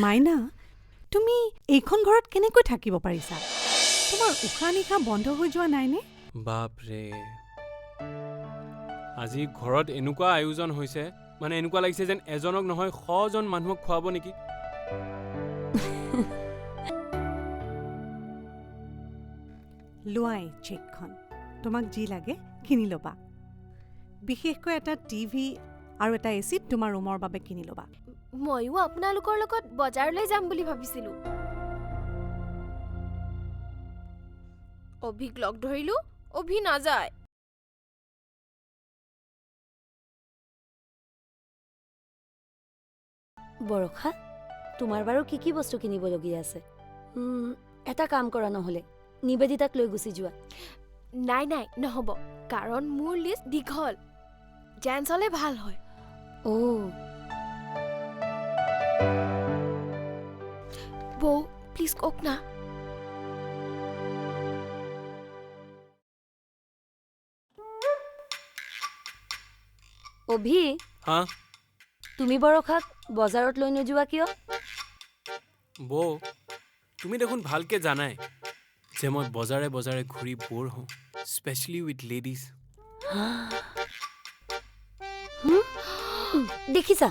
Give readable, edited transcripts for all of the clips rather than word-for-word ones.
মাইনা তুমি এইখন ঘৰত কেনেকৈ থাকিব পাৰিছা তোমাৰ উশাহ নিশাহ বন্ধ হৈ যোৱা নাইনে বাপৰে আজি ঘৰত এনেকুৱা আয়োজন হৈছে মানে এনেকুৱা লাগিছে যেন এজনক নহয় 100 জন মানুহক খুৱাব নেকি লোৱাই চেকখন তোমাক যি লাগে কিনি ল'বা বিশেষকৈ এটা টিভি আৰু এটা এচি তোমাৰ ৰুমৰ বাবে কিনি ল'বা ময়ো আপোনালোকৰ লগত বজাৰলৈ যাম বুলি ভাবিছিলোঁ অভিক লগ ধৰিলো অভি নাযায় বৰষা তোমাৰ বাৰু কি বস্তু কিনিবলগীয়া আছে এটা কাম কৰা নহ'লে নিবেদিতাক লৈ গুচি যোৱা নাই নাই নহ'ব কাৰণ মোৰ লিষ্ট দীঘল জেন্স হ'লে ভাল হয় বৌ প্লিজ কওক না অভি হা তুমি বৰষাক বজাৰত লৈ নোযোৱা কিয় বৌ তুমি দেখোন ভালকে জানাই যে মই বজাৰে বজাৰে ঘূৰি বৰ হওঁ স্পেচিয়েলি উইথ লেডিজ দেখিছা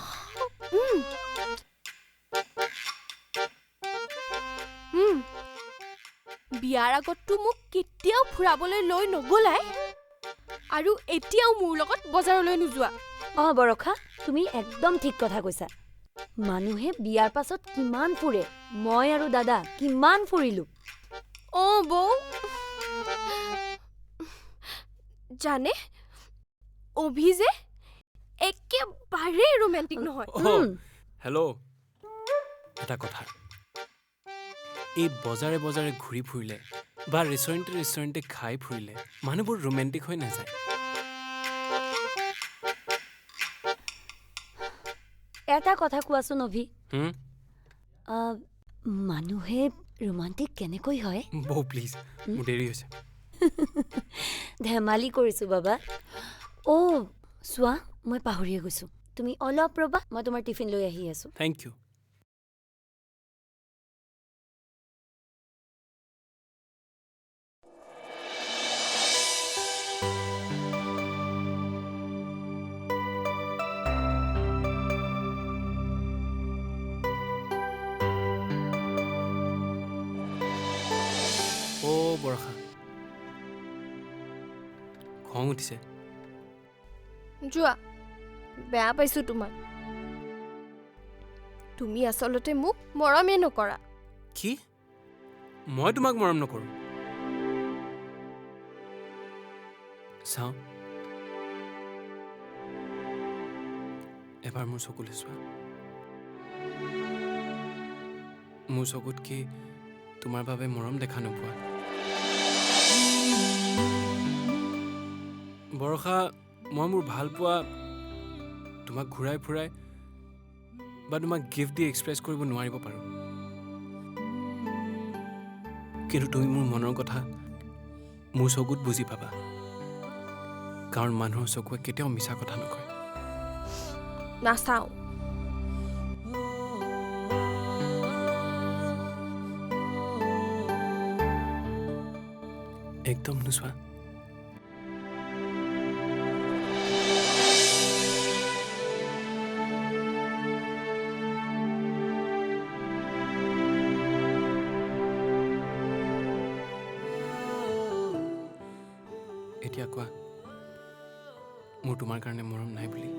বিয়াৰ আগততো মোক কেতিয়াও ফুৰাবলৈ লৈ নগলাই আৰু এতিয়াও মোৰ লগত বজাৰলৈ নোযোৱা বৰষা তুমি একদম ঠিক কথা কৈছা মানুহে বিয়াৰ পাছত কিমান ফুৰে মই আৰু দাদা কিমান ফুৰিলো বৌ জানে অভি যে একেবাৰে ৰোমেণ্টিক নহয় হেল্ল' এটা কথা এই বজাৰে বজাৰে ঘূৰি ফুৰিলে বা ৰেষ্টুৰেণ্টে খাই ফুৰিলে মানুহবোৰ ৰোমেণ্টিক হৈ নাযায় এটা কথা কোৱাচোন অভি মানুহে ৰোমান্টিক কেনেকৈ হয় বৌ প্লিজ মোৰ দেৰি হৈছে ধেমালি কৰিছো বাবা চোৱা মই পাহৰিয়ে গৈছো তুমি অলপ ৰবা মই তোমাৰ টিফিন লৈ আহি আছো থেংক ইউ বৰষা খং উঠিছে যোৱা বেয়া পাইছো তোমাক তুমি আচলতে মোক মৰমেই নকৰা কি মই তোমাক মৰম নকৰো চাওঁ এবাৰ মোৰ চকুলৈ চোৱা মোৰ চকুত কি তোমাৰ বাবে মৰম দেখা নোপোৱা বৰষা মই মোৰ ভাল পোৱা তোমাক ঘূৰাই ফুৰাই বা তোমাক গিফ্ট দি এক্সপ্ৰেছ কৰিব নোৱাৰিব পাৰোঁ কিন্তু তুমি মোৰ মনৰ কথা মোৰ চকুত বুজি পাবা কাৰণ মানুহৰ চকুৱে কেতিয়াও মিছা কথা নকয় নাচাওঁ একদম নোচোৱা এতিয়া কোৱা মোৰ তোমাৰ কাৰণে মৰম নাই বুলি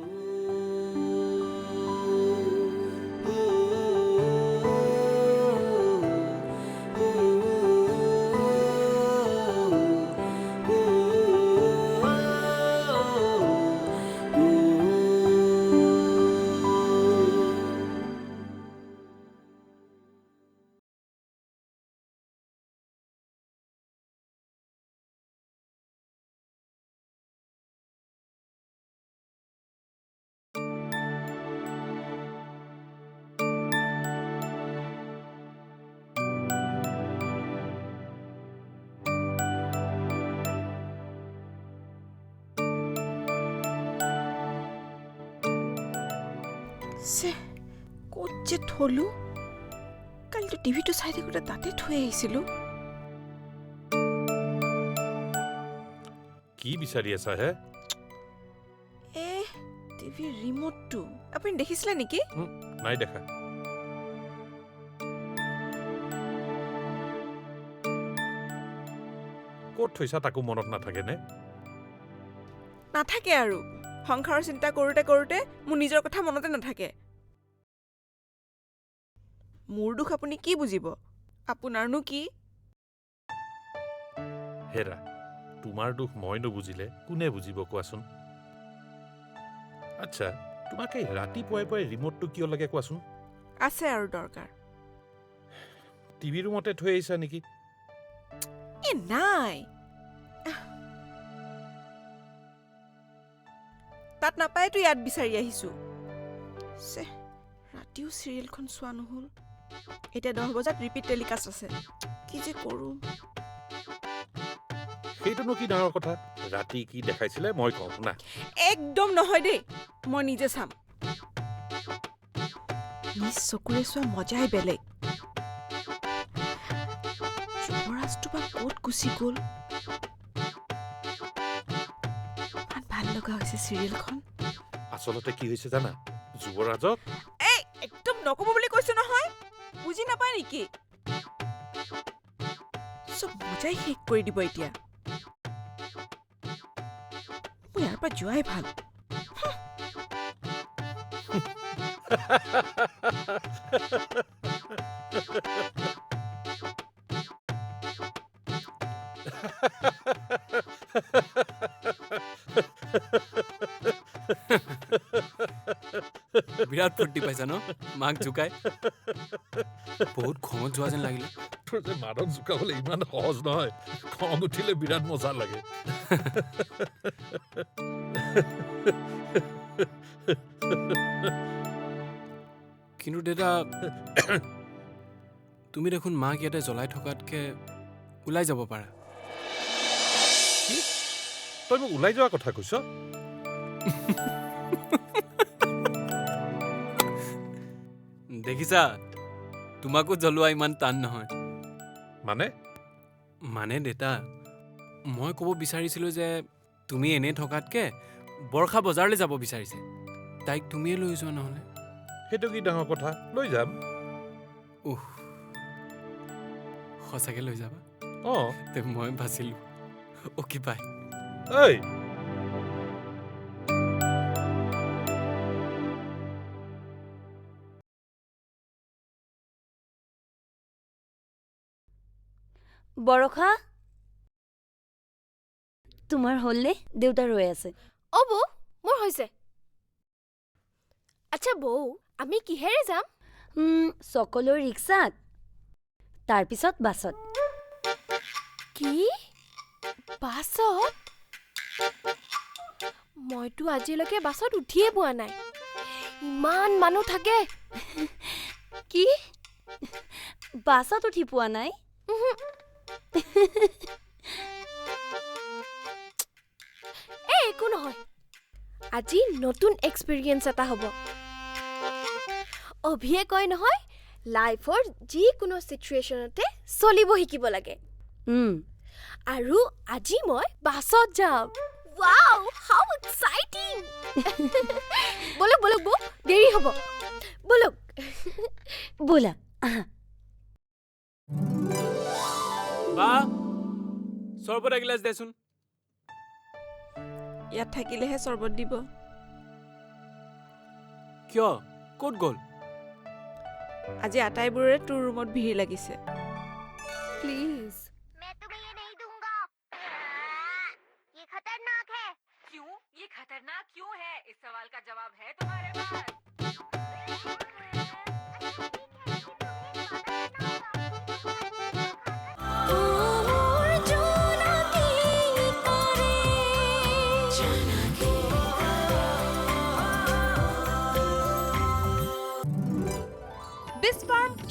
ক'ত যে থলো কালিতো টিভিটো চাই থাকোঁতে তাতে থৈ আহিছিলোঁ। কি বিচাৰি আছা হে? টিভিৰ ৰিম'টটো আপুনি দেখিছিলে নেকি? নাই দেখা। ক'ত থৈছা তাকো মনত নাথাকেনে? নাথাকে আৰু সংসাৰৰ চিন্তা কৰোঁতে কৰোঁতে মোৰ নিজৰ কথা মনতে নাথাকে। মোৰ দুখ আপুনি কি বুজিব? আপোনাৰনো কি? হেৰা, তোমাৰ দুখ মই নুবুজিলে কোনে বুজিব কোৱাচোন? আচ্ছা, তোমাক এই ৰাতিপুৱাই পুৱাই ৰিম'টটো কিয় লাগে কোৱাচোন? আছে আৰু দৰকাৰ। টিভি ৰুমতে থৈ আহিছা নেকি? নাই, তাত নাপায়তো ইয়াত বিচাৰি আহিছোঁ। ৰাতিও চিৰিয়েলখন চোৱা নহ'ল। এতিয়া 10 বজাত ৰিপিট টেলিকাষ্ট আছে। কি যে কৰোঁ। সেইটোনো কি ডাঙৰ কথা? ৰাতি কি দেখাইছিলে মই কওঁ না। একদম নহয় দেই, মই নিজে চাম। নিজ চকুৰে চোৱা মজাই বেলেগ। যুৱৰাজটো বা ক'ত গুচি গ'ল? ইমান ভাল লগা হৈছে চিৰিয়েলখন। আচলতে কি হৈছে জানা? যুৱৰাজক একদম নক'ব বুলি কৈছো নহয়, বুজি নাপায় নেকি? চব মজাই শেষ কৰি দিব এতিয়া। মই ইয়াৰ পৰা যোৱাই ভাল। বিৰাট ফূৰ্তি পাইছা ন মাক জোকাই? বহুত খঙত যোৱা যেন লাগিলে। তোৰ যে মাদক জোকাবলৈ ইমান সহজ নহয়। খং উঠিলে বিৰাট মজা লাগে। কিন্তু দেউতা, তুমি দেখোন মাক ইয়াতে জ্বলাই থকাতকে ওলাই যাব পাৰা। কি? তই মোক ওলাই যোৱাৰ কথা কৈছ? দেখিছা, তোমাকো জ্বলোৱা ইমান টান নহয়। মানে দেউতা, মই ক'ব বিচাৰিছিলোঁ যে তুমি এনেই থকাতকে বৰষা বজাৰলৈ যাব বিচাৰিছে। তাইক তুমিয়ে লৈ যোৱা নহ'লে। সেইটো কি ডাঙৰ কথা? লৈ যাম। সঁচাকে লৈ যাবা? তে মই বাচিলোঁ। Okay bye. ঐ, বৰষা, তোমাৰ হ'লনে? দেউতা ৰৈ আছে। বৌ, মোৰ হৈছে। আচ্ছা বৌ, আমি কিহেৰে যাম? চকলৈ ৰিক্সাত, তাৰপিছত বাছত। কি? বাছত? মইতো আজিলৈকে বাছত উঠিয়ে পোৱা নাই। ইমান মানুহ থাকে। কি? বাছত উঠি পোৱা নাই? একো নহয়, আজি নতুন এক্সপিৰিয়েঞ্চ এটা হ'ব। অভিয়ে কয় নহয়, লাইফৰ যিকোনো চিটুৱেশ্যনতে চলিব শিকিব লাগে। আৰু আজি মই বাছত যাম। ৱাও, হাউ এক্সাইটিং! বলক বলক বৌ, দেৰি হ'ব। বলক ব'লা। বা, চৰবত এগিলাচ দেচোন। ইয়াত থাকিলেহে চৰ্বত দিব। কিয়? ক'ত গ'ল? আজি আটাইবোৰৰে তোৰ ৰুমত ভিৰ লাগিছে। প্লিজ। मैं तुम्हें ये नहीं दूंगा। ये खतरनाक है। क्यों? ये खतरनाक क्यों है? इस सवाल का जवाब है तुम्हारे पास?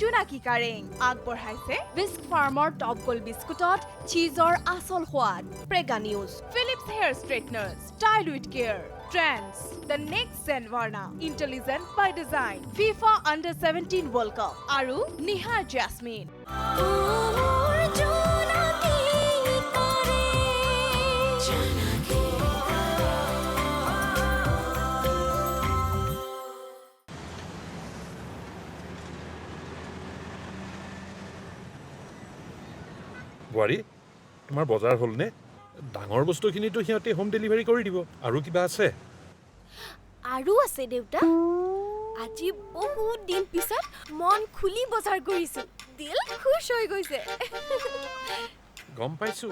জোনাকী কাৰেং আগবঢ়াইছে বিস্ক ফাৰ্মৰ টপ গোল্ড বিস্কুটত চীজৰ আচল সোৱাদ। Prag News, Philips hair straightener, style with care. Trends, the next Zenvarna, Intelligent by Design, FIFA Under-17 World Cup, আৰু Nihar Jasmine. বোৱাৰী তোমাৰ বজাৰ হ'লনে ডাঙৰ বস্তুখিনিতো সিহঁতে হোম ডেলিভাৰী কৰি দিব আৰু কিবা আছে আৰু আছে দেউতা আজি বহুত দিন পিছত মন খুলি বজাৰ কৰিছো দিল খুশ হৈ গৈছে গম পাইছো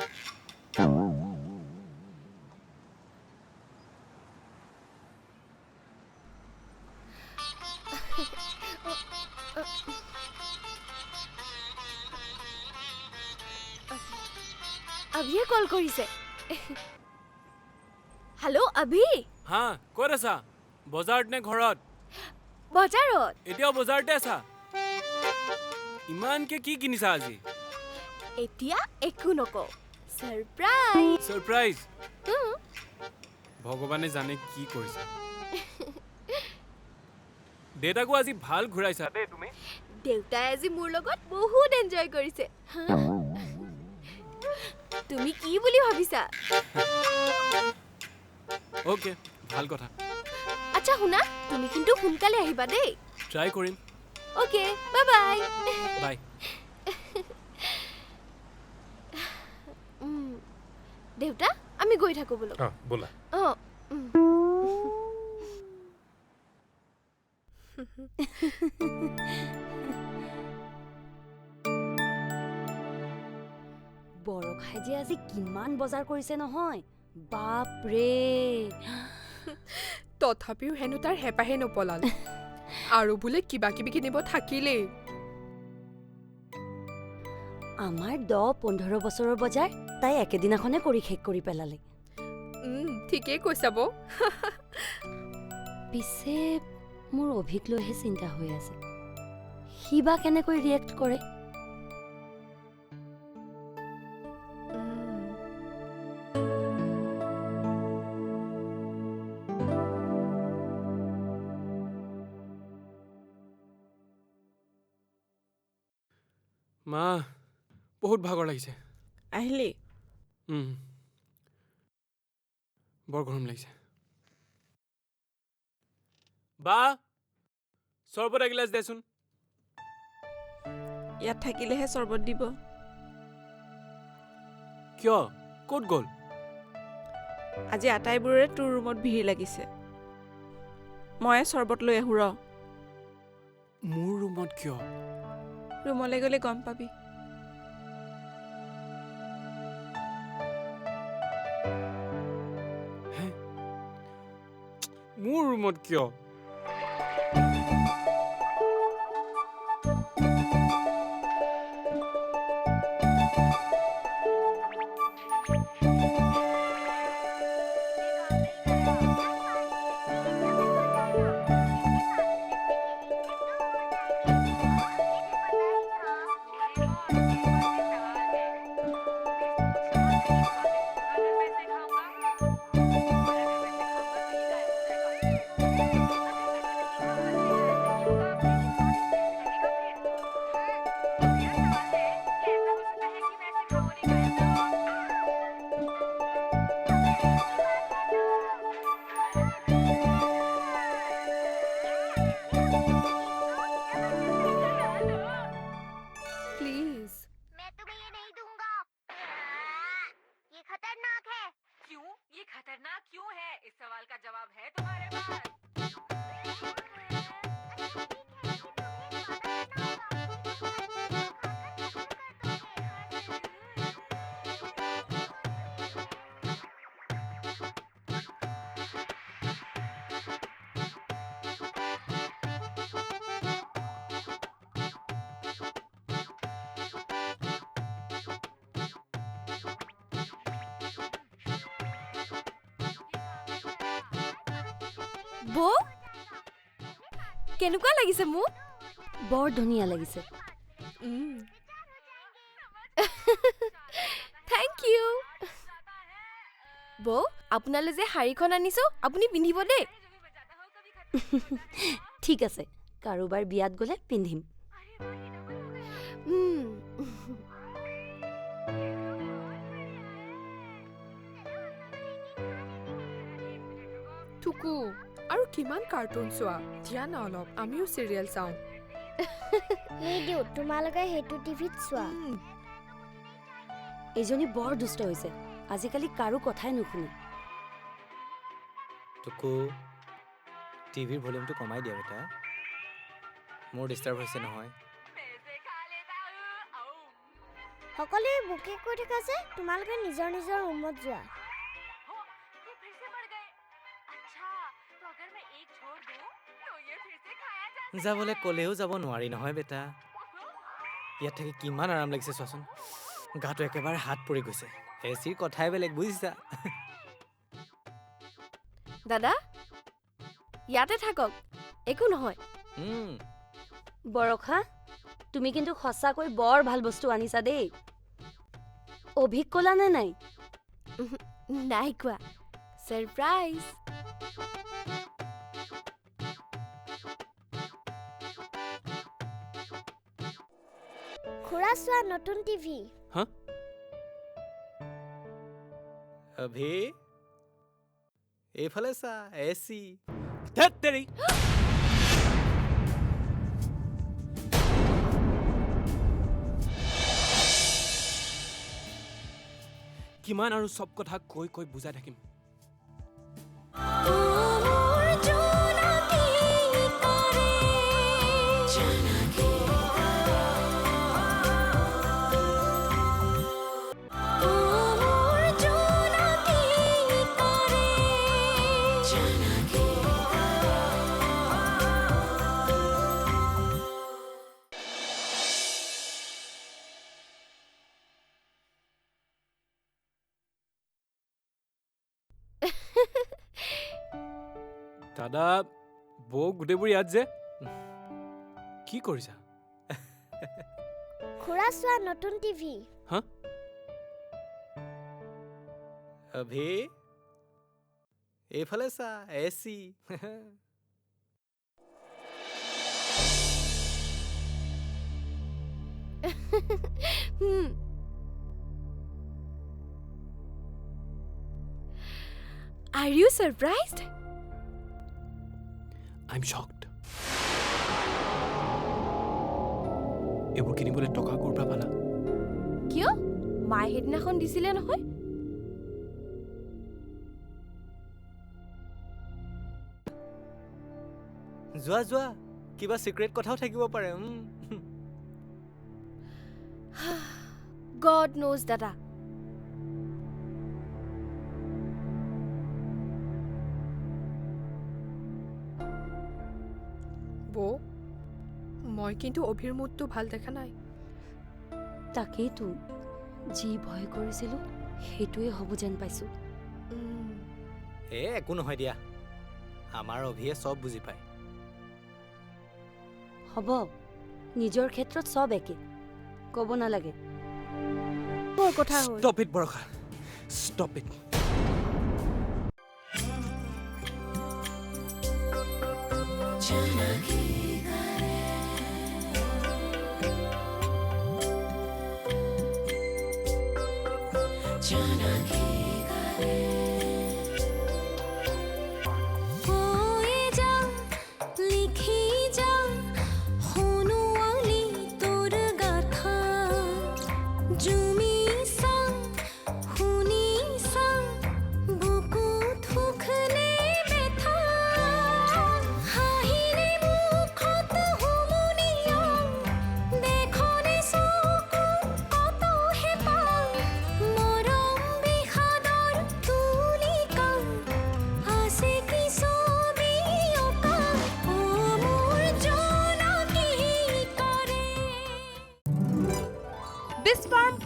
अभिये कॉल কৰিছে हेलो अभि হা ক'ত আছা বজাৰত নে ঘৰত বজাৰত এতিয়াও বজাৰতে আছা ইমানকে কি কিনিছা আজি এতিয়া একো নকও সাৰপ্ৰাইজ সাৰপ্ৰাইজ ভগৱানে জানে কি কৰিছে দেউতাকো আজি ভাল ঘূৰাইছা দে তুমি দেউতাই আজি মোৰ লগত বহুত এনজয় কৰিছে তুমি কি বুলি ভাবিছা ওকে ভাল কথা আচ্ছা শুনা তুমি কিন্তু সোনকালে আহিবা দেই ট্ৰাই কৰিম ওকে বাই বাই বাই দেউতা আমি গৈ থাকো বলো ব'লা বৰখাই যে আজি কিমান বজাৰ কৰিছে নহয় বাপ ৰে তথাপিও হেনো তাৰ হেঁপাহে নপলাল আৰু বোলে কিবা কিবি কিনিব থাকিলেই আমাৰ 10-15 বছৰৰ বজাৰ তাই একেদিনাখনে কৰি শেষ কৰি পেলালে ঠিকেই কৈছা বৌ পিছে মোৰ অভিক লৈহে চিন্তা হৈ আছে সি বা কেনেকৈ ৰিয়েক্ট কৰে মা বহুত ভাগৰ লাগিছে আহিলি বৰ গৰম লাগিছে বা চৰবত এগিলাচ দেচোন ইয়াত থাকিলেহে চৰবত দিব কিয় ক'ত গ'ল আজি আটাইবোৰৰে তোৰ ৰুমত ভিৰ লাগিছে মই চৰবত লৈ আহো ৰ মোৰ ৰুমত কিয় ৰুমলৈ গ'লে গম পাবি মোৰ ৰুমত কিয় खतरनाक क्यों है इस सवाल का जवाब है तुम्हारे पास বৌ কেনেকুৱা লাগিছে মোক বৰ ধুনীয়া লাগিছে থ্যাংক ইউ বৌ আপোনালৈ যে শাৰীখন আনিছো আপুনি পিন্ধিব দেই ঠিক আছে কাৰোবাৰ বিয়াত গ'লে পিন্ধিম টুকু আৰু কিমান কাৰ্টুন চোৱা দিয়া না অলপ আমিও চিৰিয়েল চাওঁ নিদিওঁ তোমালোকে সেইটো টিভিত চোৱা এইজনী বৰ দুষ্ট হৈছে আজিকালি কাৰো কথাই নুশুনে টুকু টিভিৰ ভলিউমটো কমাই দিয়া বেটা মোৰ ডিষ্টাৰ্ব হৈছে নহয় সকলোৱে বুকে কৈ থকা যে তোমালোকে নিজৰ নিজৰ ৰুমত যোৱা যাবলৈ ক'লেও যাব নোৱাৰি নহয় বেটা ইয়াত থাকি কিমান আৰাম লাগিছে চোৱাচোন গাটো একেবাৰে হাত পৰি গৈছে এচিৰ কথাই বেলেগ বুজিছা দাদা ইয়াতে থাকক একো নহয় বৰষা তুমি কিন্তু সঁচাকৈ বৰ ভাল বস্তু আনিছা দেই অভিক ক'লা নে নাই নাই কোৱা সাৰপ্ৰাইজ খুৰা চোৱা নতুন টিভি হা অভি এইফালে চা এচি ধেৎ তেৰি কিমান আৰু চব কথা কৈ কৈ বুজাই থাকিম দাদা বৌ গোটেইবোৰ ইয়াত যে কি কৰিছা খুৰা চোৱা নতুন টিভি হা অভি এইফালে চা AC Are you surprised? I'm shocked. এইবোৰ কিনিবলৈ টকা ক'ৰ পৰা পালা কিয় মায়ে সেইদিনাখন দিছিলে নহয় যোৱা যোৱা কিবা সিক্ৰেট কথাও থাকিব পাৰে God knows দাদা বৌ মই কিন্তু অভিৰ মুডটো ভাল দেখা নাই তাকেইতো যি ভয় কৰিছিলো সেইটোৱে হ'ব যেন পাইছো একো নহয় দিয়া আমাৰ অভিয়ে চব বুজি পায় হ'ব নিজৰ ক্ষেত্ৰত চব একে ক'ব নালাগে বৰ কথা হ'ল Stop it, Barsha Stop it. Jonaki Kareng Jonaki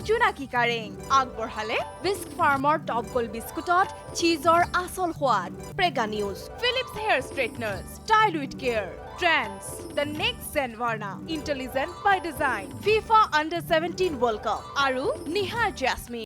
জোনাকী কাৰেং আগবঢ়ালে বিস্ক ফাৰ্মৰ টপ গোল্ড বিস্কুটত চীজৰ আচল সোৱাদ Prag News Philips hair straightener style with care trends the next জেনভাৰ্না intelligent by design FIFA under 17 world cup আৰু নিহাৰ জাছমিন